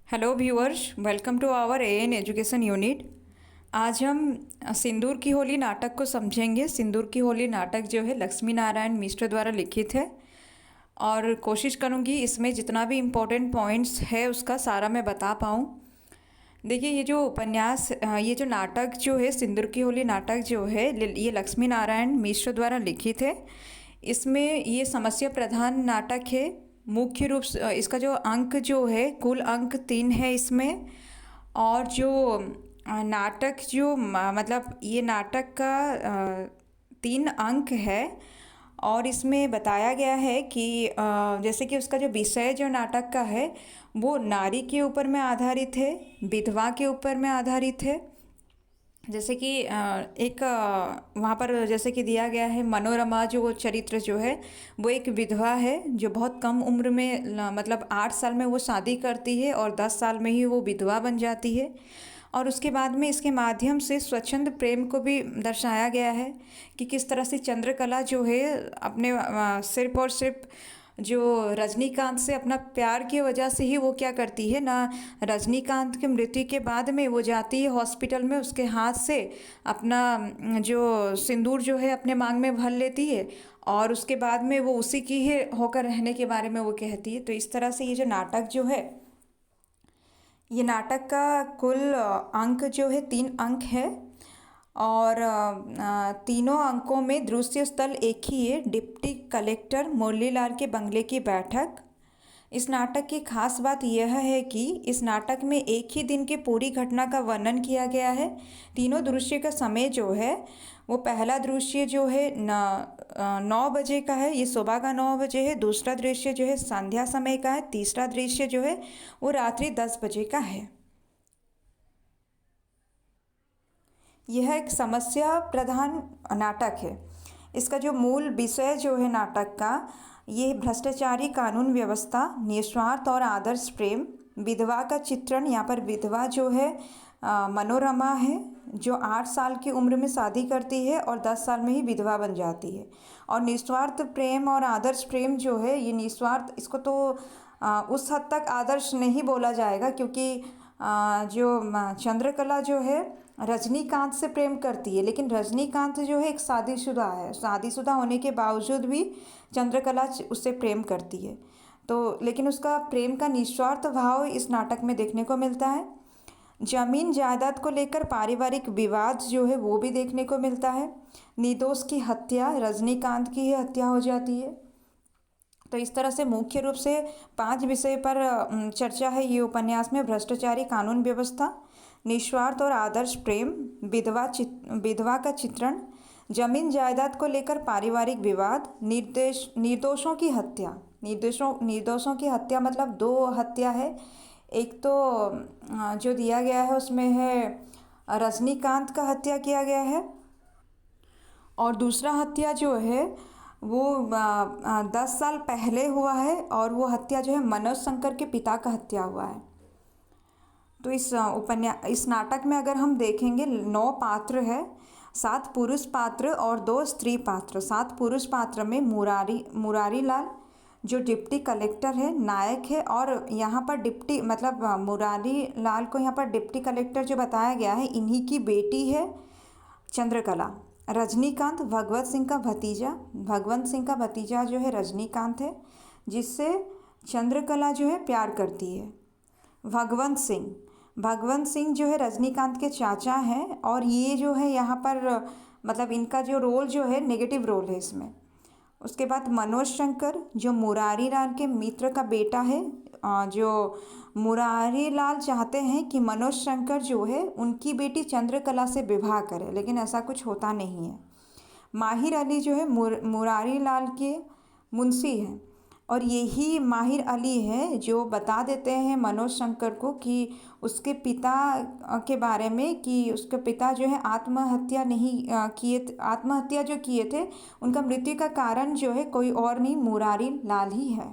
Hello viewers, welcome to our AN education unit. आज हम सिंदूर की होली नाटक को समझेंगे। सिंदूर की होली नाटक जो है लक्ष्मी नारायण मिश्र द्वारा लिखित है और कोशिश करूँगी इसमें जितना भी इम्पोर्टेंट पॉइंट्स है उसका सारा मैं बता पाऊँ। देखिए, ये जो उपन्यास ये जो नाटक जो है सिंदूर की होली नाटक जो है ये लक्ष्मी नारायण मिश्र द्वारा लिखित है। इसमें ये समस्या प्रधान नाटक है। मुख्य रूप से इसका जो अंक जो है कुल अंक 3 है इसमें। और जो नाटक जो मतलब ये नाटक का 3 अंक है। और इसमें बताया गया है कि जैसे कि उसका जो विषय जो नाटक का है वो नारी के ऊपर में आधारित है, विधवा के ऊपर में आधारित है। जैसे कि एक वहाँ पर जैसे कि दिया गया है, मनोरमा जो चरित्र जो है वो एक विधवा है जो बहुत कम उम्र में मतलब 8 साल में वो शादी करती है और 10 साल में ही वो विधवा बन जाती है। और उसके बाद में इसके माध्यम से स्वच्छंद प्रेम को भी दर्शाया गया है कि किस तरह से चंद्रकला जो है अपने सिर्फ और सिर्फ जो रजनीकांत से अपना प्यार की वजह से ही वो क्या करती है ना, रजनीकांत की मृत्यु के बाद में वो जाती है हॉस्पिटल में, उसके हाथ से अपना जो सिंदूर जो है अपने मांग में भर लेती है और उसके बाद में वो उसी की ही होकर रहने के बारे में वो कहती है। तो इस तरह से ये जो नाटक जो है, ये नाटक का कुल अंक जो है 3 अंक है। और तीनों अंकों में दृश्य स्थल एक ही है, डिप्टी कलेक्टर मुरलीलाल के बंगले की बैठक। इस नाटक की खास बात यह है कि इस नाटक में एक ही दिन की पूरी घटना का वर्णन किया गया है। तीनों दृश्य का समय जो है वो पहला दृश्य जो है 9 बजे का है, ये सुबह का 9 बजे है। दूसरा दृश्य जो है संध्या समय का है। तीसरा दृश्य जो है वो रात्रि 10 बजे का है। यह एक समस्या प्रधान नाटक है। इसका जो मूल विषय जो है नाटक का, ये भ्रष्टाचारी कानून व्यवस्था, निस्वार्थ और आदर्श प्रेम, विधवा का चित्रण। यहाँ पर विधवा जो है मनोरमा है जो 8 साल की उम्र में शादी करती है और 10 साल में ही विधवा बन जाती है। और निस्वार्थ प्रेम और आदर्श प्रेम जो है, ये निस्वार्थ, इसको तो उस हद तक आदर्श नहीं बोला जाएगा क्योंकि जो चंद्रकला जो है रजनीकांत से प्रेम करती है, लेकिन रजनीकांत जो है एक शादीशुदा है। शादीशुदा होने के बावजूद भी चंद्रकला उससे प्रेम करती है। तो लेकिन उसका प्रेम का निस्वार्थ भाव इस नाटक में देखने को मिलता है। जमीन जायदाद को लेकर पारिवारिक विवाद जो है वो भी देखने को मिलता है। निर्दोष की हत्या, रजनीकांत की ही हत्या हो जाती है। तो इस तरह से मुख्य रूप से 5 विषय पर चर्चा है ये उपन्यास में। भ्रष्टाचारी कानून व्यवस्था, निस्वार्थ और आदर्श प्रेम, विधवा का चित्रण, जमीन जायदाद को लेकर पारिवारिक विवाद, निर्दोषों की हत्या। निर्दोषों की हत्या मतलब 2 हत्या है। एक तो जो दिया गया है उसमें है रजनीकांत का हत्या किया गया है और दूसरा हत्या जो है वो 10 साल पहले हुआ है और वो हत्या जो है मनोज शंकर के पिता का हत्या हुआ है। तो इस नाटक में अगर हम देखेंगे 9 पात्र है, 7 पुरुष पात्र और 2 स्त्री पात्र। 7 पुरुष पात्र में मुरारी लाल जो डिप्टी कलेक्टर है, नायक है। और यहाँ पर डिप्टी मतलब मुरारी लाल को यहाँ पर डिप्टी कलेक्टर जो बताया गया है, इन्हीं की बेटी है चंद्रकला। रजनीकांत भगवत सिंह का भतीजा, भगवंत सिंह का भतीजा जो है रजनीकांत है, जिससे चंद्रकला जो है प्यार करती है। भगवंत सिंह जो है रजनीकांत के चाचा हैं और ये जो है यहाँ पर मतलब इनका जो रोल जो है नेगेटिव रोल है इसमें। उसके बाद मनोज शंकर जो मुरारी लाल के मित्र का बेटा है। जो मुरारी लाल चाहते हैं कि मनोज शंकर जो है उनकी बेटी चंद्रकला से विवाह करे, लेकिन ऐसा कुछ होता नहीं है। माहिर अली जो है मुरारी लाल के मुंशी हैं और यही माहिर अली है जो बता देते हैं मनोज शंकर को कि उसके पिता के बारे में कि उसके पिता जो है आत्महत्या जो किए थे, उनका मृत्यु का कारण जो है कोई और नहीं मुरारी लाल ही है।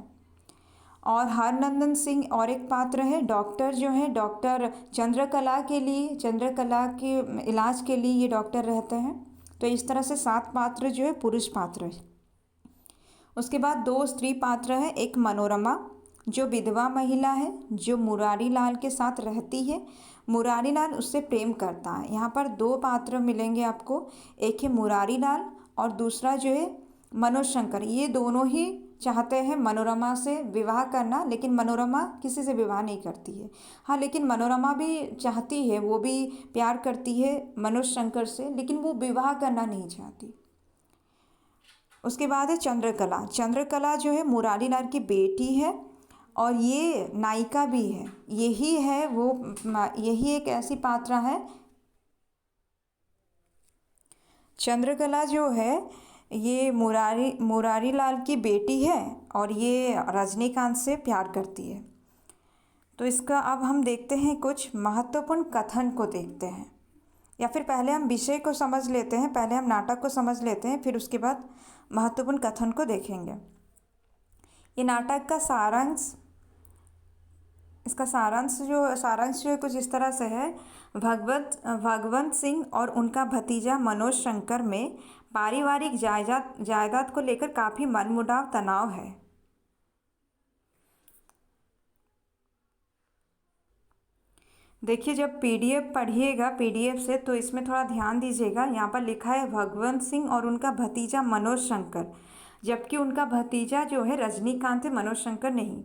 और हरनंदन सिंह और एक पात्र है, डॉक्टर जो है, डॉक्टर चंद्रकला के इलाज के लिए ये डॉक्टर रहते हैं। तो इस तरह से 7 पात्र जो है पुरुष पात्र है। उसके बाद 2 स्त्री पात्र हैं, एक मनोरमा जो विधवा महिला है जो मुरारी लाल के साथ रहती है, मुरारी लाल उससे प्रेम करता है। यहाँ पर दो पात्र मिलेंगे आपको, एक है मुरारी लाल और दूसरा जो है मनोज शंकर। ये दोनों ही चाहते हैं मनोरमा से विवाह करना, लेकिन मनोरमा किसी से विवाह नहीं करती है। हाँ, लेकिन मनोरमा भी चाहती है, वो भी प्यार करती है मनोज शंकर से, लेकिन वो विवाह करना नहीं चाहती। उसके बाद है चंद्रकला। चंद्रकला जो है मुरारी लाल की बेटी है और ये नायिका भी है। यही है वो, यही एक ऐसी पात्र है। चंद्रकला जो है ये मुरारी लाल की बेटी है और ये रजनीकांत से प्यार करती है। तो इसका अब हम देखते हैं, कुछ महत्वपूर्ण कथन को देखते हैं, या फिर पहले हम विषय को समझ लेते हैं, पहले हम नाटक को समझ लेते हैं, फिर उसके बाद महत्वपूर्ण कथन को देखेंगे। ये नाटक का सारांश, इसका सारांश जो है कुछ इस तरह से है। भगवंत सिंह और उनका भतीजा मनोज शंकर में पारिवारिक जायदाद को लेकर काफ़ी मनमुटाव तनाव है। देखिए, जब पीडीएफ पढ़िएगा पीडीएफ से तो इसमें थोड़ा ध्यान दीजिएगा। यहाँ पर लिखा है भगवंत सिंह और उनका भतीजा मनोज शंकर, जबकि उनका भतीजा जो है रजनीकांत है, मनोज शंकर नहीं।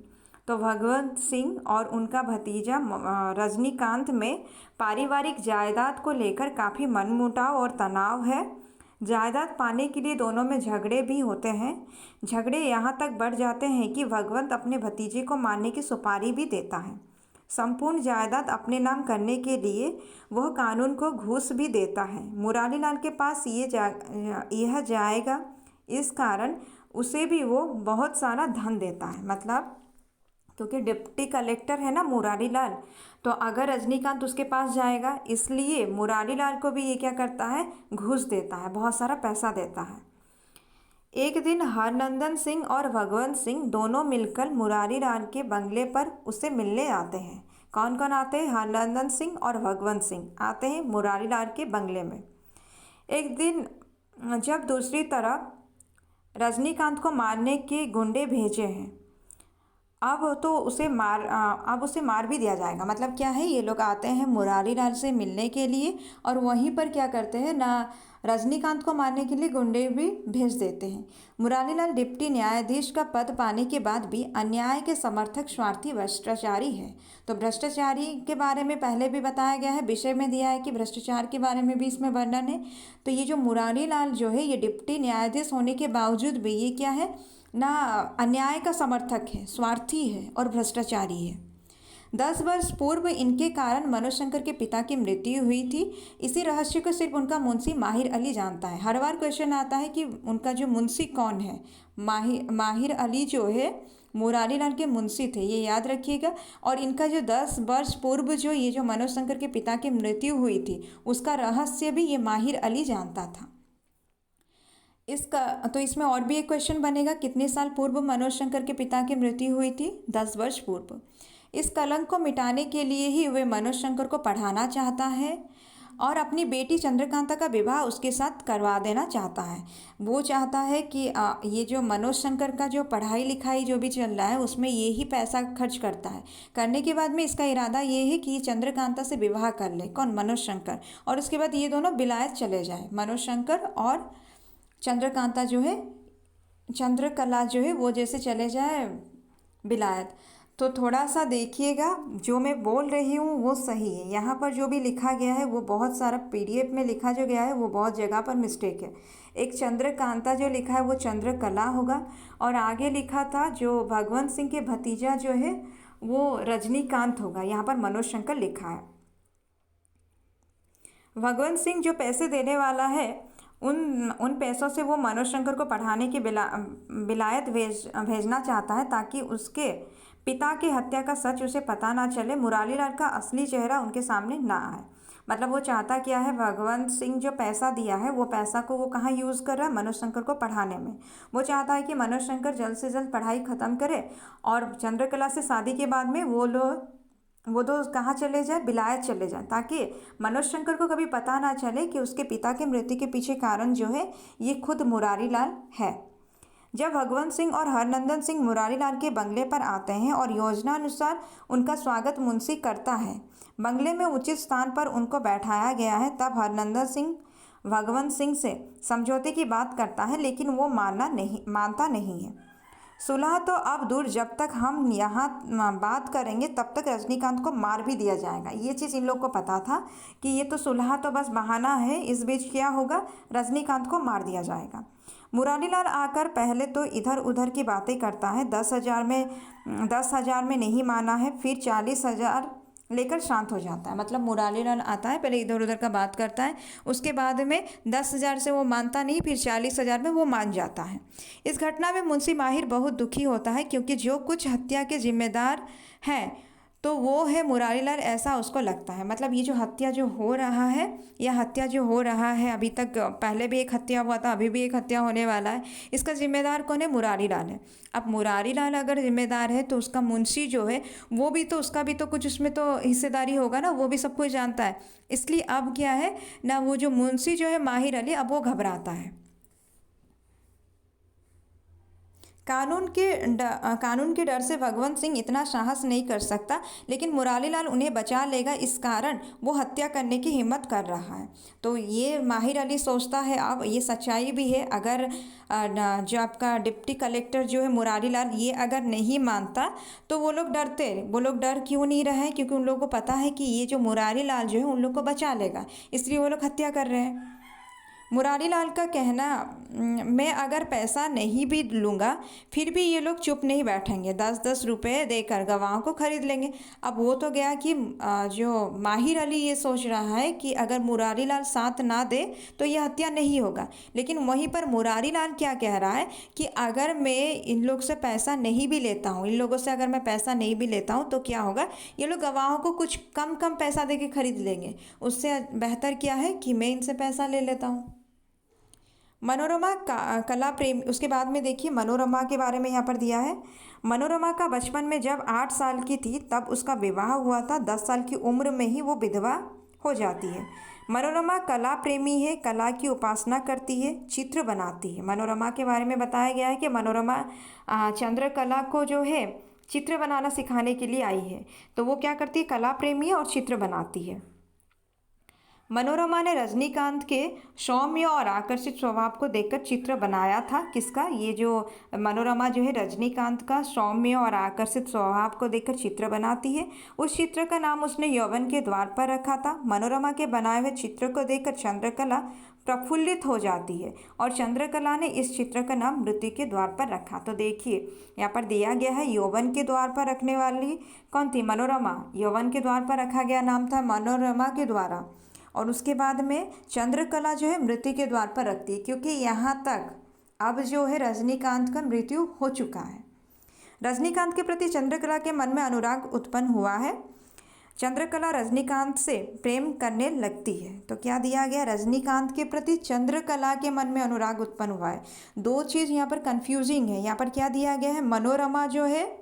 तो भगवंत सिंह और उनका भतीजा रजनीकांत में पारिवारिक जायदाद को लेकर काफ़ी मनमुटाव और तनाव है। जायदाद पाने के लिए दोनों में झगड़े भी होते हैं। झगड़े यहाँ तक बढ़ जाते हैं कि भगवंत अपने भतीजे को मारने की सुपारी भी देता है। संपूर्ण जायदाद अपने नाम करने के लिए वह कानून को घूस भी देता है। मुरारी लाल के पास यह जाएगा, इस कारण उसे भी वो बहुत सारा धन देता है। मतलब क्योंकि डिप्टी कलेक्टर है ना मुरारी लाल, तो अगर रजनीकांत उसके पास जाएगा, इसलिए मुरारी लाल को भी ये क्या करता है, घूस देता है, बहुत सारा पैसा देता है। एक दिन हरनंदन सिंह और भगवंत सिंह दोनों मिलकर मुरारी लाल के बंगले पर उससे मिलने आते हैं। कौन कौन आते हैं? हरनंदन सिंह और भगवंत सिंह आते हैं मुरारी लाल के बंगले में। एक दिन जब दूसरी तरफ रजनीकांत को मारने के गुंडे भेजे हैं, अब उसे मार भी दिया जाएगा। मतलब क्या है, ये लोग आते हैं मुरारी लाल से मिलने के लिए और वहीं पर क्या करते हैं ना, रजनीकांत को मारने के लिए गुंडे भी भेज देते हैं। मुरारी लाल डिप्टी न्यायाधीश का पद पाने के बाद भी अन्याय के समर्थक, स्वार्थी, भ्रष्टाचारी है। तो भ्रष्टाचारी के बारे में पहले भी बताया गया है, विषय में दिया है कि भ्रष्टाचार के बारे में भी इसमें वर्णन है। तो ये जो मुरारी लाल जो है ये डिप्टी न्यायाधीश होने के बावजूद भी ये क्या है ना, अन्याय का समर्थक है, स्वार्थी है और भ्रष्टाचारी है। 10 वर्ष पूर्व इनके कारण मनोज शंकर के पिता की मृत्यु हुई थी। इसी रहस्य को सिर्फ उनका मुंशी माहिर अली जानता है। हर बार क्वेश्चन आता है कि उनका जो मुंशी कौन है। माहिर अली जो है मुरारी लाल के मुंशी थे, ये याद रखिएगा। और इनका जो 10 वर्ष पूर्व जो ये जो मनोज शंकर के पिता की मृत्यु हुई थी, उसका रहस्य भी ये माहिर अली जानता था। इसका तो इसमें और भी एक क्वेश्चन बनेगा, कितने साल पूर्व मनोज शंकर के पिता की मृत्यु हुई थी? 10 वर्ष पूर्व। इस कलंक को मिटाने के लिए ही वे मनोज शंकर को पढ़ाना चाहता है और अपनी बेटी चंद्रकांता का विवाह उसके साथ करवा देना चाहता है। वो चाहता है कि ये जो मनोज शंकर का जो पढ़ाई लिखाई जो भी चल रहा है उसमें ये ही पैसा खर्च करता है। करने के बाद में इसका इरादा ये है कि चंद्रकांता से विवाह कर ले। कौन? मनोज शंकर। और उसके बाद ये दोनों विलायत चले जाए, मनोज शंकर और चंद्रकांता जो है, चंद्रकला जो है वो जैसे चले जाए विलायत। तो थोड़ा सा देखिएगा, जो मैं बोल रही हूँ वो सही है। यहाँ पर जो भी लिखा गया है वो बहुत सारा पीडीएफ में लिखा जो गया है वो बहुत जगह पर मिस्टेक है। एक चंद्रकांता जो लिखा है वो चंद्रकला होगा और आगे लिखा था जो भगवंत सिंह के भतीजा जो है वो रजनीकांत होगा। यहाँ पर मनोज शंकर लिखा है। भगवंत सिंह जो पैसे देने वाला है उन पैसों से वो मनोज शंकर को पढ़ाने की विलायत भेजना चाहता है ताकि उसके पिता की हत्या का सच उसे पता ना चले, मुरारी लाल का असली चेहरा उनके सामने ना आए। मतलब वो चाहता क्या है, भगवंत सिंह जो पैसा दिया है वो पैसा को वो कहाँ यूज़ कर रहा है? मनोज शंकर को पढ़ाने में। वो चाहता है कि मनोज शंकर जल्द से जल्द पढ़ाई ख़त्म करे और चंद्रकला से शादी के बाद में वो दो कहाँ चले जाए? विलायत चले जाए, ताकि मनोज शंकर को कभी पता ना चले कि उसके पिता के मृत्यु के पीछे कारण जो है ये खुद मुरारी लाल है। जब भगवंत सिंह और हरनंदन सिंह मुरारीलाल के बंगले पर आते हैं और योजना अनुसार उनका स्वागत मुंशी करता है, बंगले में उचित स्थान पर उनको बैठाया गया है, तब हरनंदन सिंह भगवंत सिंह से समझौते की बात करता है, लेकिन वो मानता नहीं है। सुलह तो अब दूर, जब तक हम यहाँ बात करेंगे तब तक रजनीकांत को मार भी दिया जाएगा। ये चीज़ इन लोग को पता था कि ये तो सुलह तो बस बहाना है, इस बीच क्या होगा, रजनीकांत को मार दिया जाएगा। मुरारीलाल आकर पहले तो इधर उधर की बातें करता है, 10,000 में नहीं माना है, फिर 40,000 लेकर शांत हो जाता है। मतलब मुरारीलाल आता है, पहले इधर उधर का बात करता है, उसके बाद में 10,000 से वो मानता नहीं, फिर 40,000 में वो मान जाता है। इस घटना में मुंशी माहिर बहुत दुखी होता है, क्योंकि जो कुछ हत्या के जिम्मेदार हैं तो वो है मुरारीलाल, ऐसा उसको लगता है। मतलब ये जो हत्या जो हो रहा है, या हत्या जो हो रहा है, अभी तक पहले भी एक हत्या हुआ था, अभी भी एक हत्या होने वाला है, इसका जिम्मेदार कौन है, मुरारीलाल है। अब मुरारीलाल अगर जिम्मेदार है तो उसका मुंशी जो है वो भी तो, उसका भी तो कुछ उसमें तो हिस्सेदारी होगा ना, वो भी सब कुछ जानता है। इसलिए अब क्या है ना, वो जो मुंशी जो है माहिर अली, अब वो घबराता है। कानून के डर से भगवंत सिंह इतना साहस नहीं कर सकता, लेकिन मुरारीलाल उन्हें बचा लेगा, इस कारण वो हत्या करने की हिम्मत कर रहा है। तो ये माहिर अली सोचता है, अब ये सच्चाई भी है, अगर जो आपका डिप्टी कलेक्टर जो है मुरारीलाल, ये अगर नहीं मानता तो वो लोग डर क्यों नहीं रहे, क्योंकि उन लोगों को पता है कि ये जो मुरारीलाल जो है उन लोग को बचा लेगा, इसलिए वो लोग हत्या कर रहे हैं। मुरारीलाल का कहना, मैं अगर पैसा नहीं भी लूँगा फिर भी ये लोग चुप नहीं बैठेंगे, 10-10 रुपये देकर गवाहों को खरीद लेंगे। अब वो तो गया कि जो माहिर अली ये सोच रहा है कि अगर मुरारीलाल साथ ना दे तो ये हत्या नहीं होगा, लेकिन वहीं पर मुरारीलाल क्या कह रहा है कि अगर मैं इन लोग से पैसा नहीं भी लेता हूँ, इन लोगों से अगर मैं पैसा नहीं भी लेता हूँ तो क्या होगा, ये लोग गवाहों को कुछ कम पैसा दे के खरीद लेंगे, उससे बेहतर क्या है कि मैं इनसे पैसा ले लेता हूँ। मनोरमा का कला प्रेम, उसके बाद में देखिए मनोरमा के बारे में यहाँ पर दिया है। मनोरमा का बचपन में जब 8 साल की थी तब उसका विवाह हुआ था, 10 साल की उम्र में ही वो विधवा हो जाती है। मनोरमा कला प्रेमी है, कला की उपासना करती है, चित्र बनाती है। मनोरमा के बारे में बताया गया है कि मनोरमा चंद्रकला को जो है चित्र बनाना सिखाने के लिए आई है। तो वो क्या करती है, कला प्रेमी है और चित्र बनाती है। मनोरमा ने रजनीकांत के सौम्य और आकर्षित स्वभाव को देखकर चित्र बनाया था। किसका, ये जो मनोरमा जो है रजनीकांत का सौम्य और आकर्षित स्वभाव को देखकर चित्र बनाती है। उस चित्र का नाम उसने यौवन के द्वार पर रखा था। मनोरमा के बनाए हुए चित्र को देखकर चंद्रकला प्रफुल्लित हो जाती है और चंद्रकला ने इस चित्र का नाम मृत्यु के द्वार पर रखा। तो देखिए यहाँ पर दिया गया है यौवन के द्वार पर रखने वाली कौन थी, मनोरमा। यौवन के द्वार पर रखा गया नाम था मनोरमा के द्वारा, और उसके बाद में चंद्रकला जो है मृत्यु के द्वार पर रखती है, क्योंकि यहाँ तक अब जो है रजनीकांत का मृत्यु हो चुका है। रजनीकांत के प्रति चंद्रकला के मन में अनुराग उत्पन्न हुआ है। चंद्रकला रजनीकांत से प्रेम करने लगती है। तो क्या दिया गया, रजनीकांत के प्रति चंद्रकला के मन में अनुराग उत्पन्न हुआ है। दो चीज़ यहाँ पर कंफ्यूजिंग है। यहाँ पर क्या दिया गया है, मनोरमा जो है,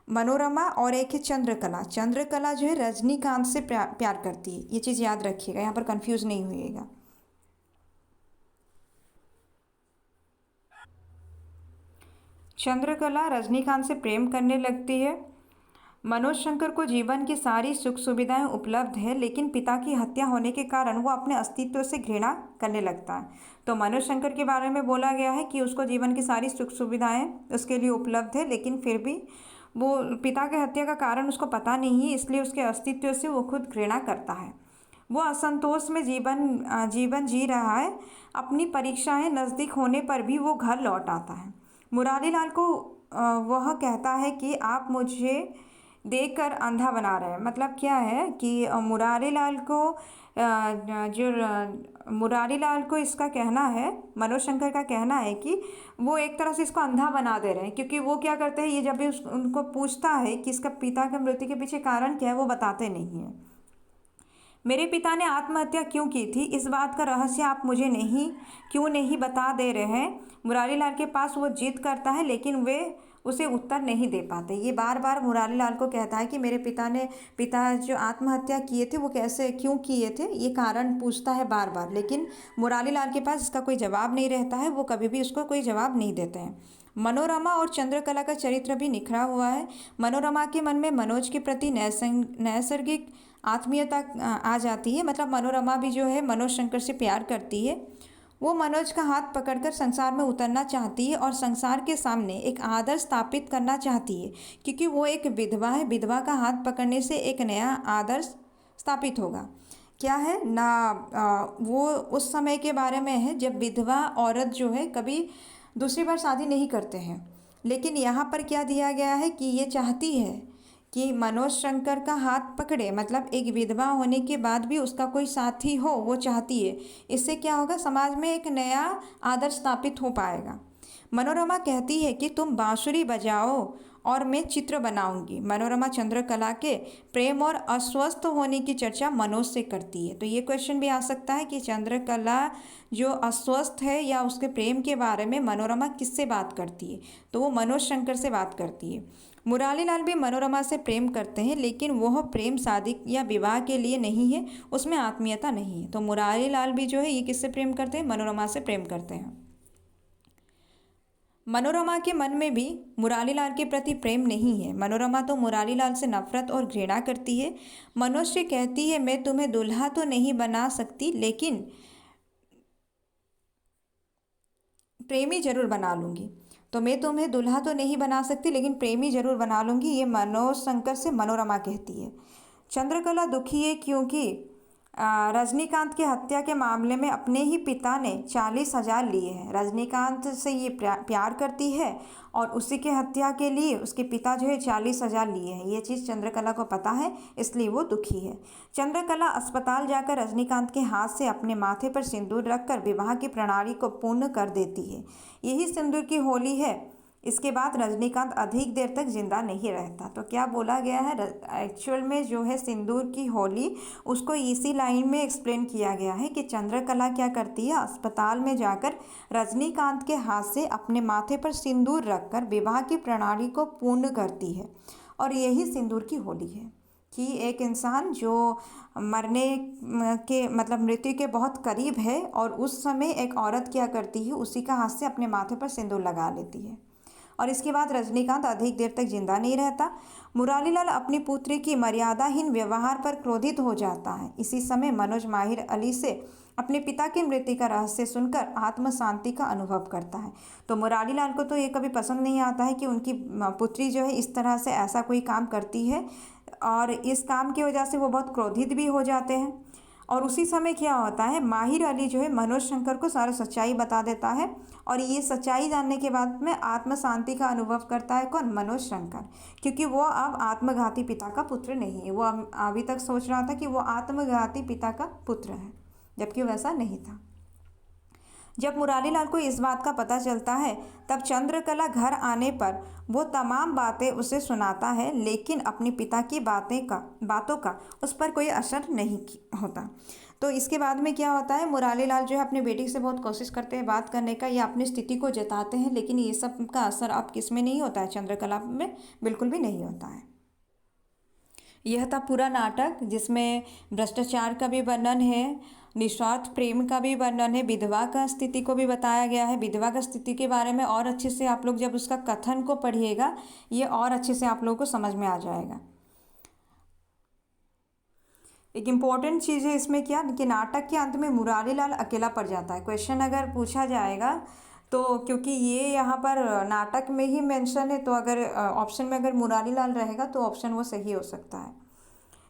मनोरमा और एक है चंद्रकला। चंद्रकला जो है रजनीकांत से प्यार करती है, ये चीज़ याद रखिएगा, यहाँ पर कंफ्यूज नहीं होइएगा। चंद्रकला रजनीकांत से प्रेम करने लगती है। मनोज शंकर को जीवन की सारी सुख सुविधाएं उपलब्ध है, लेकिन पिता की हत्या होने के कारण वो अपने अस्तित्व से घृणा करने लगता है। तो मनोज शंकर के बारे में बोला गया है कि उसको जीवन की सारी सुख सुविधाएं उसके लिए उपलब्ध है, लेकिन फिर भी वो पिता की हत्या का कारण उसको पता नहीं है, इसलिए उसके अस्तित्व से वो खुद घृणा करता है। वो असंतोष में जीवन जी रहा है। अपनी परीक्षाएं नज़दीक होने पर भी वो घर लौट आता है। मुरारीलाल को वह कहता है कि आप मुझे देखकर अंधा बना रहे हैं। मतलब क्या है कि मुरारीलाल को इसका कहना है, मनोज शंकर का कहना है कि वो एक तरह से इसको अंधा बना दे रहे हैं, क्योंकि वो क्या करते हैं, ये जब भी उनको पूछता है कि इसका पिता के मृत्यु के पीछे कारण क्या है, वो बताते नहीं हैं। मेरे पिता ने आत्महत्या क्यों की थी, इस बात का रहस्य आप मुझे क्यों नहीं बता दे रहे हैं। मुरारीलाल के पास वो जिद करता है, लेकिन वे उसे उत्तर नहीं दे पाते। ये बार बार मुरारी लाल को कहता है कि मेरे पिता जो आत्महत्या किए थे वो कैसे क्यों किए थे, ये कारण पूछता है बार बार, लेकिन मुरारी लाल के पास इसका कोई जवाब नहीं रहता है, वो कभी भी उसको कोई जवाब नहीं देते हैं। मनोरमा और चंद्रकला का चरित्र भी निखरा हुआ है। मनोरमा के मन में मनोज के प्रति नैसर्गिक आत्मीयता आ जाती है, मतलब मनोरमा भी जो है मनोज शंकर से प्यार करती है। वो मनोज का हाथ पकड़कर संसार में उतरना चाहती है और संसार के सामने एक आदर्श स्थापित करना चाहती है, क्योंकि वो एक विधवा है। विधवा का हाथ पकड़ने से एक नया आदर्श स्थापित होगा। क्या है ना, वो उस समय के बारे में है जब विधवा औरत जो है कभी दूसरी बार शादी नहीं करते हैं। लेकिन यहाँ पर क्या दिया गया है कि ये चाहती है कि मनोज शंकर का हाथ पकड़े, मतलब एक विधवा होने के बाद भी उसका कोई साथी हो, वो चाहती है। इससे क्या होगा, समाज में एक नया आदर्श स्थापित हो पाएगा। मनोरमा कहती है कि तुम बांसुरी बजाओ और मैं चित्र बनाऊंगी। मनोरमा चंद्रकला के प्रेम और अस्वस्थ होने की चर्चा मनोज से करती है। तो ये क्वेश्चन भी आ सकता है कि चंद्रकला जो अस्वस्थ है या उसके प्रेम के बारे में मनोरमा किससे बात करती है, तो वो मनोज शंकर से बात करती है। मुरारी लाल भी मनोरमा से प्रेम करते हैं, लेकिन वह प्रेम शादी या विवाह के लिए नहीं है, उसमें आत्मीयता नहीं है। तो मुरारी लाल भी जो है ये किससे प्रेम करते हैं, मनोरमा से प्रेम करते हैं। मनोरमा के मन में भी मुरारी लाल के प्रति प्रेम नहीं है। मनोरमा तो मुरारी लाल से नफरत और घृणा करती है। मनोज से कहती है मैं तुम्हें दुल्हा तो नहीं बना सकती, लेकिन प्रेमी जरूर बना लूँगी। तो मैं तुम्हें दुल्हा तो नहीं बना सकती, लेकिन प्रेमी जरूर बना लूँगी, ये मनोज शंकर से मनोरमा कहती है। चंद्रकला दुखी है क्योंकि रजनीकांत की हत्या के मामले में अपने ही पिता ने 40,000 लिए हैं। रजनीकांत से ये प्यार करती है और उसी के हत्या के लिए उसके पिता जो है 40,000 लिए हैं। ये चीज़ चंद्रकला को पता है, इसलिए वो दुखी है। चंद्रकला अस्पताल जाकर रजनीकांत के हाथ से अपने माथे पर सिंदूर रखकर विवाह की प्रणाली को पूर्ण कर देती है। यही सिंदूर की होली है। इसके बाद रजनीकांत अधिक देर तक जिंदा नहीं रहता। तो क्या बोला गया है, एक्चुअल में जो है सिंदूर की होली, उसको इसी लाइन में एक्सप्लेन किया गया है कि चंद्रकला क्या करती है, अस्पताल में जाकर रजनीकांत के हाथ से अपने माथे पर सिंदूर रखकर विवाह की प्रणाली को पूर्ण करती है। और यही सिंदूर की होली है कि एक इंसान जो मरने के मतलब मृत्यु के बहुत करीब है और उस समय एक औरत क्या करती है, उसी का हाथ से अपने माथे पर सिंदूर लगा लेती है। और इसके बाद रजनीकांत अधिक देर तक जिंदा नहीं रहता। मुरारी लाल अपनी पुत्री की मर्यादाहीन व्यवहार पर क्रोधित हो जाता है। इसी समय मनोज माहिर अली से अपने पिता की मृत्यु का रहस्य सुनकर आत्म शांति का अनुभव करता है। तो मुरारी लाल को तो ये कभी पसंद नहीं आता है कि उनकी पुत्री जो है इस तरह से ऐसा कोई काम करती है, और इस काम की वजह से वो बहुत क्रोधित भी हो जाते हैं। और उसी समय क्या होता है, माहिर अली जो है मनोज शंकर को सारा सच्चाई बता देता है, और ये सच्चाई जानने के बाद में आत्म शांति का अनुभव करता है कौन, मनोज शंकर, क्योंकि वो अब आत्मघाती पिता का पुत्र नहीं है। वो अभी तक सोच रहा था कि वो आत्मघाती पिता का पुत्र है, जबकि वैसा नहीं था। जब मुरारी लाल को इस बात का पता चलता है, तब चंद्रकला घर आने पर वो तमाम बातें उसे सुनाता है, लेकिन अपने पिता की बातों का उस पर कोई असर नहीं होता। तो इसके बाद में क्या होता है, मुरारी लाल जो है अपनी बेटी से बहुत कोशिश करते हैं बात करने का या अपनी स्थिति को जताते हैं, लेकिन ये सब का असर अब किस में नहीं होता है, चंद्रकला में बिल्कुल भी नहीं होता है। यह था पूरा नाटक, जिसमें भ्रष्टाचार का भी वर्णन है, निस्वार्थ प्रेम का भी वर्णन है, विधवा का स्थिति को भी बताया गया है। विधवा का स्थिति के बारे में और अच्छे से आप लोग जब उसका कथन को पढ़िएगा, ये और अच्छे से आप लोगों को समझ में आ जाएगा। एक इम्पॉर्टेंट चीज़ है इसमें क्या कि नाटक के अंत में मुरारी लाल अकेला पड़ जाता है। क्वेश्चन अगर पूछा जाएगा तो, क्योंकि ये यहाँ पर नाटक में ही मेंशन है, तो अगर ऑप्शन में अगर मुरारी लाल रहेगा तो ऑप्शन वो सही हो सकता है।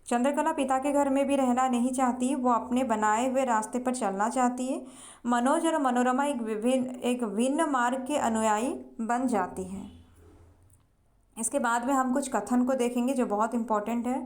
चंद्रकला पिता के घर में भी रहना नहीं चाहती, वो अपने बनाए हुए रास्ते पर चलना चाहती है। मनोज और मनोरमा एक भिन्न मार्ग के अनुयायी बन जाती हैं। इसके बाद में हम कुछ कथन को देखेंगे जो बहुत इम्पोर्टेंट है।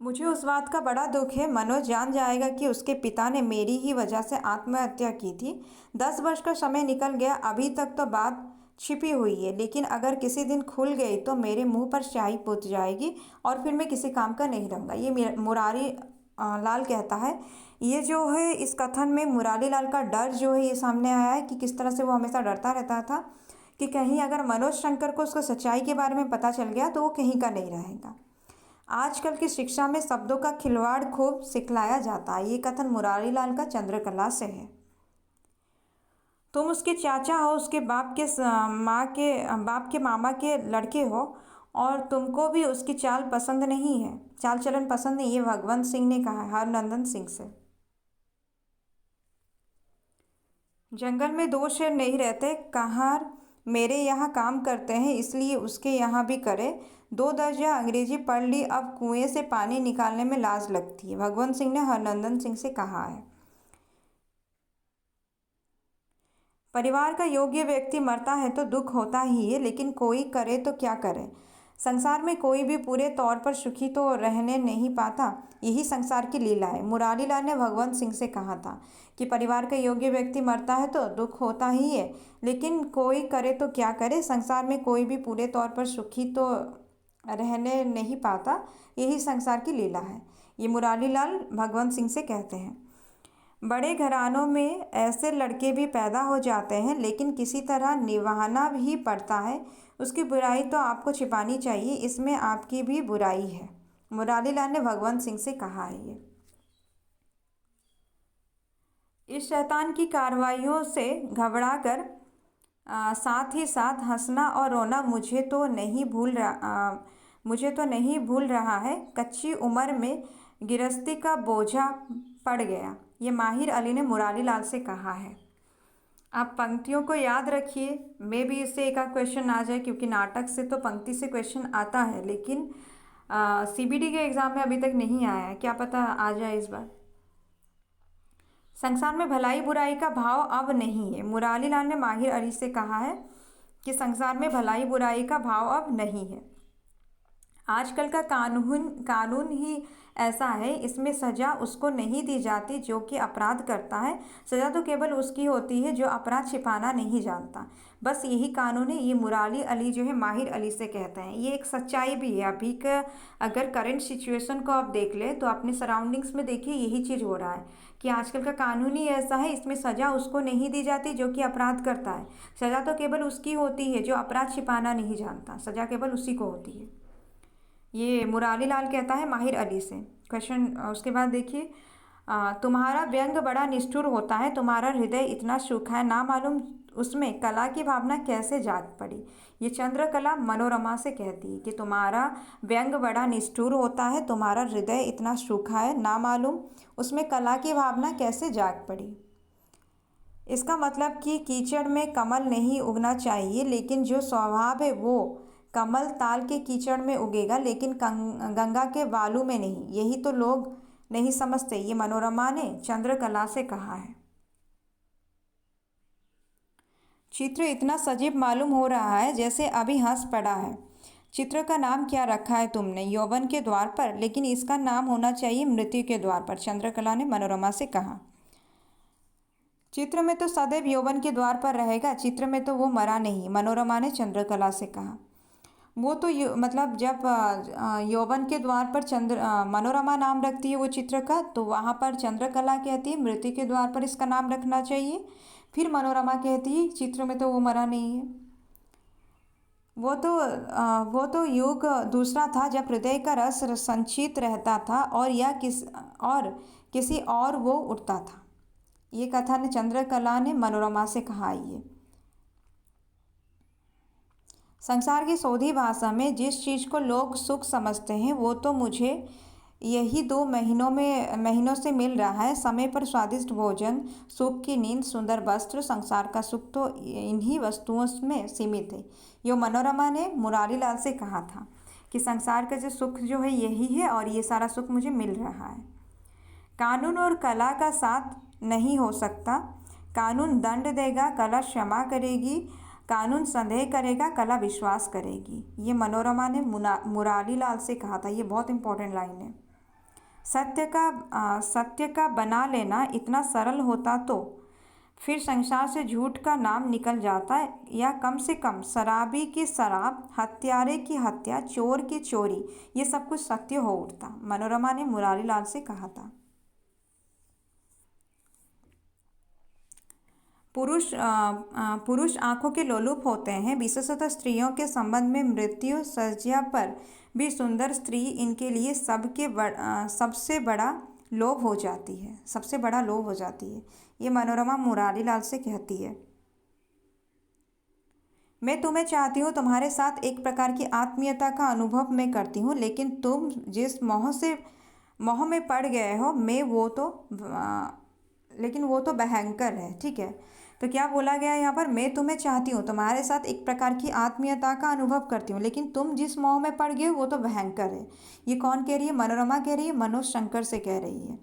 मुझे उस बात का बड़ा दुख है, मनोज जान जाएगा कि उसके पिता ने मेरी ही वजह से आत्महत्या की थी। 10 वर्ष का समय निकल गया, अभी तक तो बात छिपी हुई है, लेकिन अगर किसी दिन खुल गई तो मेरे मुंह पर स्याही पोत जाएगी और फिर मैं किसी काम का नहीं रहूँगा। ये मुरारी लाल कहता है ये जो है इस कथन में मुरारी लाल का डर जो है ये सामने आया है कि किस तरह से वो हमेशा डरता रहता था कि कहीं अगर मनोज शंकर को उसको सच्चाई के बारे में पता चल गया तो वो कहीं का नहीं रहेगा। आजकल की शिक्षा में शब्दों का खिलवाड़ खूब सिखलाया जाता है। ये कथन मुरारी लाल का चंद्रकला से है। तुम उसके चाचा हो, उसके बाप के मामा के लड़के हो और तुमको भी उसकी चाल पसंद नहीं है, चाल चलन पसंद नहीं। ये भगवंत सिंह ने कहा है हरनंदन सिंह से। जंगल में दो शेर नहीं रहते, कहार मेरे यहाँ काम करते हैं इसलिए उसके यहाँ भी करे। 2 दर्जा अंग्रेजी पढ़ ली, अब कुएं से पानी निकालने में लाज लगती है। भगवंत सिंह ने हरनंदन सिंह से कहा है। परिवार का योग्य व्यक्ति मरता है तो दुख होता ही है, लेकिन कोई करे तो क्या करे। संसार में कोई भी पूरे तौर पर सुखी तो रहने नहीं पाता, यही संसार की लीला है। मुरारी लाल ने भगवंत सिंह से कहा था कि परिवार का योग्य व्यक्ति मरता है तो दुख होता ही है, लेकिन कोई करे तो क्या करे। संसार में कोई भी पूरे तौर पर सुखी तो रहने नहीं पाता, यही संसार की लीला है। ये मुरारी लाल भगवंत सिंह से कहते हैं। बड़े घरानों में ऐसे लड़के भी पैदा हो जाते हैं, लेकिन किसी तरह निभाना भी पड़ता है। उसकी बुराई तो आपको छिपानी चाहिए, इसमें आपकी भी बुराई है। मुरारी लाल ने भगवंत सिंह से कहा है ये। इस शैतान की कार्रवाइयों से घबराकर साथ ही साथ हंसना और रोना मुझे तो नहीं भूल रहा है। कच्ची उम्र में गिरस्ती का बोझा पड़ गया। ये माहिर अली ने मुरारी लाल से कहा है। आप पंक्तियों को याद रखिए, मे भी इससे एक आध क्वेश्चन आ जाए, क्योंकि नाटक से तो पंक्ति से क्वेश्चन आता है, लेकिन सीबीडी के एग्ज़ाम में अभी तक नहीं आया है, क्या पता आ जाए इस बार। संसार में भलाई बुराई का भाव अब नहीं है। मुरारी लाल ने माहिर अली से कहा है कि संसार में भलाई बुराई का भाव अब नहीं है। आजकल का कानून ही ऐसा है, इसमें सज़ा उसको नहीं दी जाती जो कि अपराध करता है। सज़ा तो केवल उसकी होती है जो अपराध छिपाना नहीं जानता। बस यही कानून है। ये मुरारी अली जो है माहिर अली से कहते हैं। ये एक सच्चाई भी है। अभी का अगर करंट सिचुएशन को आप देख ले तो अपने सराउंडिंग्स में देखिए यही चीज़ हो रहा है कि आजकल का कानून ही ऐसा है, इसमें सज़ा उसको नहीं दी जाती जो कि अपराध करता है। सज़ा तो केवल उसकी होती है जो अपराध छिपाना नहीं जानता। सज़ा केवल उसी को होती है। ये मुरारी लाल कहता है माहिर अली से। क्वेश्चन उसके बाद देखिए, तुम्हारा व्यंग बड़ा निष्ठुर होता है, तुम्हारा हृदय इतना सूखा है, ना मालूम उसमें कला की भावना कैसे जाग पड़ी। ये चंद्रकला मनोरमा से कहती है कि तुम्हारा व्यंग बड़ा निष्ठुर होता है, तुम्हारा हृदय इतना सूखा है, ना मालूम उसमें कला की भावना कैसे जाग पड़ी। इसका मतलब कि कीचड़ में कमल नहीं उगना चाहिए, लेकिन जो स्वभाव है वो कमल ताल के कीचड़ में उगेगा, लेकिन गंगा के बालू में नहीं। यही तो लोग नहीं समझते। ये मनोरमा ने चंद्रकला से कहा है। चित्र इतना सजीव मालूम हो रहा है जैसे अभी हंस पड़ा है। चित्र का नाम क्या रखा है तुमने? यौवन के द्वार पर, लेकिन इसका नाम होना चाहिए मृत्यु के द्वार पर, चंद्रकला ने मनोरमा से कहा। चित्र में तो सदैव यौवन के द्वार पर रहेगा, चित्र में तो वो मरा नहीं, मनोरमा ने चंद्रकला से कहा। वो तो मतलब जब यौवन के द्वार पर मनोरमा नाम रखती है वो चित्र का, तो वहाँ पर चंद्रकला कहती है मृत्यु के द्वार पर इसका नाम रखना चाहिए। फिर मनोरमा कहती है चित्र में तो वो मरा नहीं है। वो तो युग दूसरा था जब हृदय का रस संचित रहता था और किसी और वो उठता था। ये कथा ने चंद्रकला ने मनोरमा से कहा। ये संसार की सौधी भाषा में जिस चीज़ को लोग सुख समझते हैं वो तो मुझे यही 2 महीनों से मिल रहा है। समय पर स्वादिष्ट भोजन, सुख की नींद, सुंदर वस्त्र, संसार का सुख तो इन्हीं वस्तुओं में सीमित है। यो मनोरमा ने मुरारी लाल से कहा था कि संसार का जो सुख जो है यही है और ये सारा सुख मुझे मिल रहा है। कानून और कला का साथ नहीं हो सकता। कानून दंड देगा, कला क्षमा करेगी। कानून संदेह करेगा, कला विश्वास करेगी। ये मनोरमा ने मुरारी लाल से कहा था। ये बहुत इंपॉर्टेंट लाइन है। सत्य का बना लेना इतना सरल होता तो फिर संसार से झूठ का नाम निकल जाता, या कम से कम शराबी की शराब, हत्यारे की हत्या, चोर की चोरी, ये सब कुछ सत्य हो उठता। मनोरमा ने मुरारी लाल से कहा था। पुरुष आंखों के लोलुप होते हैं, विशेषतः स्त्रियों के संबंध में मृत्यु सज्जा पर भी सुंदर स्त्री इनके लिए सबसे बड़ा लोभ हो जाती है, सबसे बड़ा लोभ हो जाती है। ये मनोरमा मुरारीलाल से कहती है। मैं तुम्हें चाहती हूँ, तुम्हारे साथ एक प्रकार की आत्मीयता का अनुभव मैं करती हूँ, लेकिन तुम जिस मोह में पड़ गए हो, लेकिन वो तो भयंकर है। ठीक है, तो क्या बोला गया है यहाँ पर? मैं तुम्हें चाहती हूँ, तुम्हारे साथ एक प्रकार की आत्मीयता का अनुभव करती हूँ, लेकिन तुम जिस मोह में पड़ गए हो वो तो भयंकर है। ये कौन कह रही है? मनोरमा कह रही है, मनोज शंकर से कह रही है।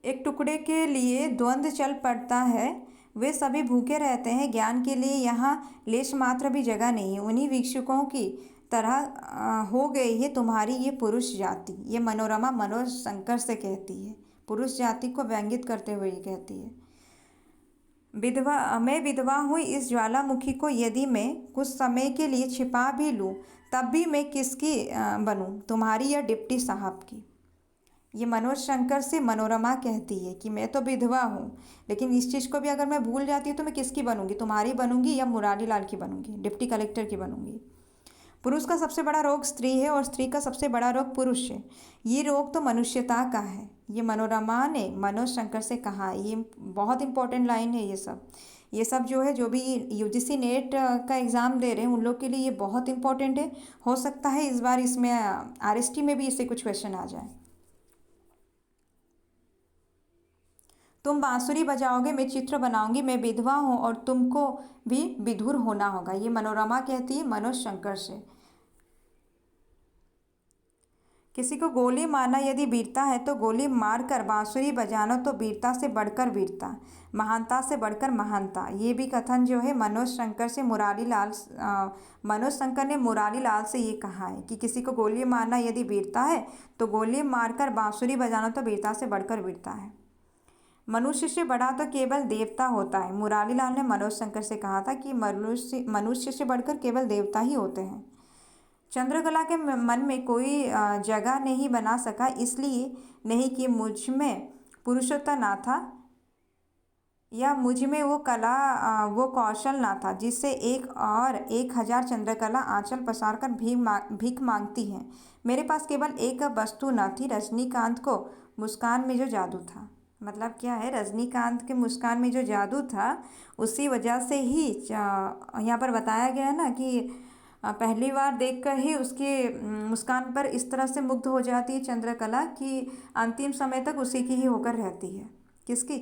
एक टुकड़े के लिए द्वंद्व चल पड़ता है, वे सभी भूखे रहते हैं, ज्ञान के लिए यहाँ लेश मात्र भी जगह नहीं है। उन्हीं भिक्षुकों की तरह हो गई है तुम्हारी ये पुरुष जाति। ये मनोरमा मनोज शंकर से कहती है, पुरुष जाति को व्यंगित करते हुए ये कहती है। मैं विधवा हुई इस ज्वालामुखी को यदि मैं कुछ समय के लिए छिपा भी लूँ, तब भी मैं किसकी बनूँ? तुम्हारी या डिप्टी साहब की। ये मनोज शंकर से मनोरमा कहती है कि मैं तो विधवा हूँ, लेकिन इस चीज़ को भी अगर मैं भूल जाती हूँ तो मैं किसकी बनूंगी? तुम्हारी बनूंगी या मुरारीलाल की बनूंगी, डिप्टी कलेक्टर की बनूंगी। पुरुष का सबसे बड़ा रोग स्त्री है और स्त्री का सबसे बड़ा रोग पुरुष है। ये रोग तो मनुष्यता का है। ये मनोरमा ने मनोज शंकर से कहा। ये बहुत इंपॉर्टेंट लाइन है। ये सब जो है, जो भी यूजीसी नेट का एग्ज़ाम दे रहे हैं उन लोग के लिए ये बहुत इंपॉर्टेंट है। हो सकता है इस बार इसमें आरएसटी में भी इससे कुछ क्वेश्चन आ जाए। तुम बांसुरी बजाओगे, मैं चित्र बनाऊंगी, मैं विधवा हूँ और तुमको भी विधुर होना होगा। ये मनोरमा कहती है मनोज शंकर से। किसी को गोली मारना यदि वीरता है तो गोली मारकर बांसुरी बजाना तो वीरता से बढ़कर वीरता, महानता से बढ़कर महानता। ये भी कथन जो है मनोज शंकर से मनोज शंकर ने मुरारीलाल से ये कहा है कि किसी को गोली मारना यदि वीरता है तो गोली मारकर बांसुरी बजाना तो वीरता से बढ़कर वीरता है। मनुष्य से बड़ा तो केवल देवता होता है। मुरारीलाल ने मनोज शंकर से कहा था कि मनुष्य से बढ़कर केवल देवता ही होते हैं। चंद्रकला के मन में कोई जगह नहीं बना सका, इसलिए नहीं कि मुझ में पुरुषत्व ना था या मुझ में वो वो कौशल ना था जिससे 1,000 चंद्रकला आंचल पसार कर भीख मांगती हैं। मेरे पास केवल एक वस्तु न थी, रजनीकांत को मुस्कान में जो जादू था। मतलब क्या है? रजनीकांत के मुस्कान में जो जादू था उसी वजह से ही यहाँ पर बताया गया है ना कि पहली बार देखकर ही उसके मुस्कान पर इस तरह से मुग्ध हो जाती है चंद्रकला कि अंतिम समय तक उसी की ही होकर रहती है। किसकी?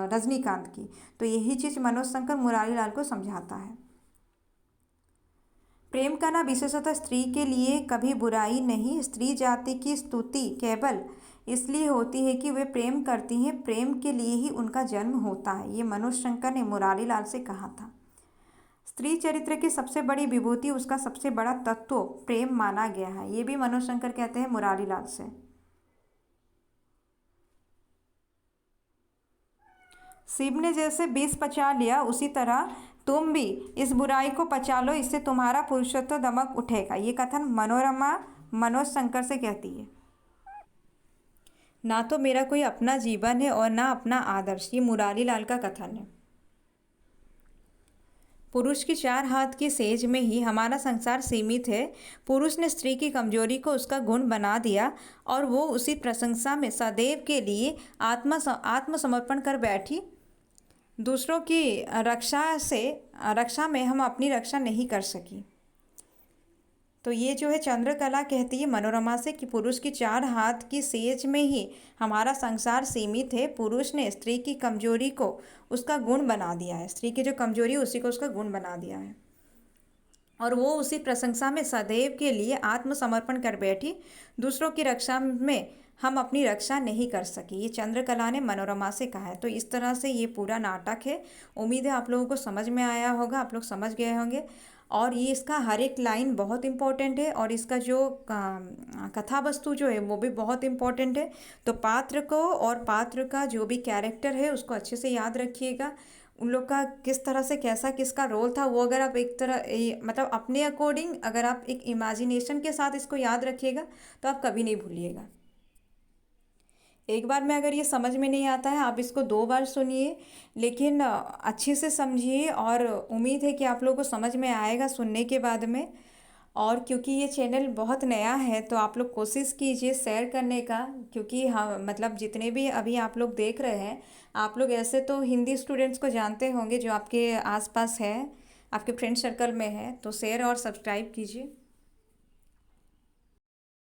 रजनीकांत की। तो यही चीज़ मनोज शंकर मुरारीलाल को समझाता है। प्रेम करना विशेषतः स्त्री के लिए कभी बुराई नहीं। स्त्री जाति की स्तुति केवल इसलिए होती है कि वे प्रेम करती हैं, प्रेम के लिए ही उनका जन्म होता है। ये मनोज शंकर ने मुरारीलाल से कहा था। स्त्री चरित्र की सबसे बड़ी विभूति, उसका सबसे बड़ा तत्व प्रेम माना गया है। ये भी मनोज शंकर कहते हैं मुरारीलाल से। शिव ने जैसे विष पचा लिया, उसी तरह तुम भी इस बुराई को पचा लो, इससे तुम्हारा पुरुषत्व दमक उठेगा। ये कथन मनोरमा मनोज शंकर से कहती है। ना तो मेरा कोई अपना जीवन है और ना अपना आदर्श, ये मुरारीलाल का कथन है। पुरुष की 4 हाथ की सेज में ही हमारा संसार सीमित है। पुरुष ने स्त्री की कमजोरी को उसका गुण बना दिया और वो उसी प्रशंसा में सदैव के लिए आत्मसमर्पण कर बैठी। दूसरों की रक्षा में हम अपनी रक्षा नहीं कर सकी। तो ये जो है चंद्रकला कहती है मनोरमा से कि पुरुष की 4 हाथ की सेज में ही हमारा संसार सीमित है। पुरुष ने स्त्री की कमजोरी को उसका गुण बना दिया है। स्त्री की जो कमजोरी है उसी को उसका गुण बना दिया है और वो उसी प्रशंसा में सदैव के लिए आत्मसमर्पण कर बैठी। दूसरों की रक्षा में हम अपनी रक्षा नहीं कर सके। ये चंद्रकला ने मनोरमा से कहा है। तो इस तरह से ये पूरा नाटक है। उम्मीद है आप लोगों को समझ में आया होगा, आप लोग समझ गए होंगे। और ये इसका हर एक लाइन बहुत इम्पोर्टेंट है और इसका जो कथा वस्तु जो है वो भी बहुत इम्पोर्टेंट है। तो पात्र को और पात्र का जो भी कैरेक्टर है उसको अच्छे से याद रखिएगा। उन लोग का किस तरह से कैसा किसका रोल था वो अगर आप एक तरह मतलब अपने अकॉर्डिंग अगर आप एक इमेजिनेशन के साथ इसको याद रखिएगा तो आप कभी नहीं भूलिएगा। एक बार में अगर ये समझ में नहीं आता है, आप इसको 2 बार सुनिए, लेकिन अच्छे से समझिए, और उम्मीद है कि आप लोगों को समझ में आएगा सुनने के बाद में। और क्योंकि ये चैनल बहुत नया है तो आप लोग कोशिश कीजिए शेयर करने का, क्योंकि हाँ मतलब जितने भी अभी आप लोग देख रहे हैं, आप लोग ऐसे तो हिंदी स्टूडेंट्स को जानते होंगे जो आपके आसपास है, आपके फ्रेंड सर्कल में है, तो शेयर और सब्सक्राइब कीजिए।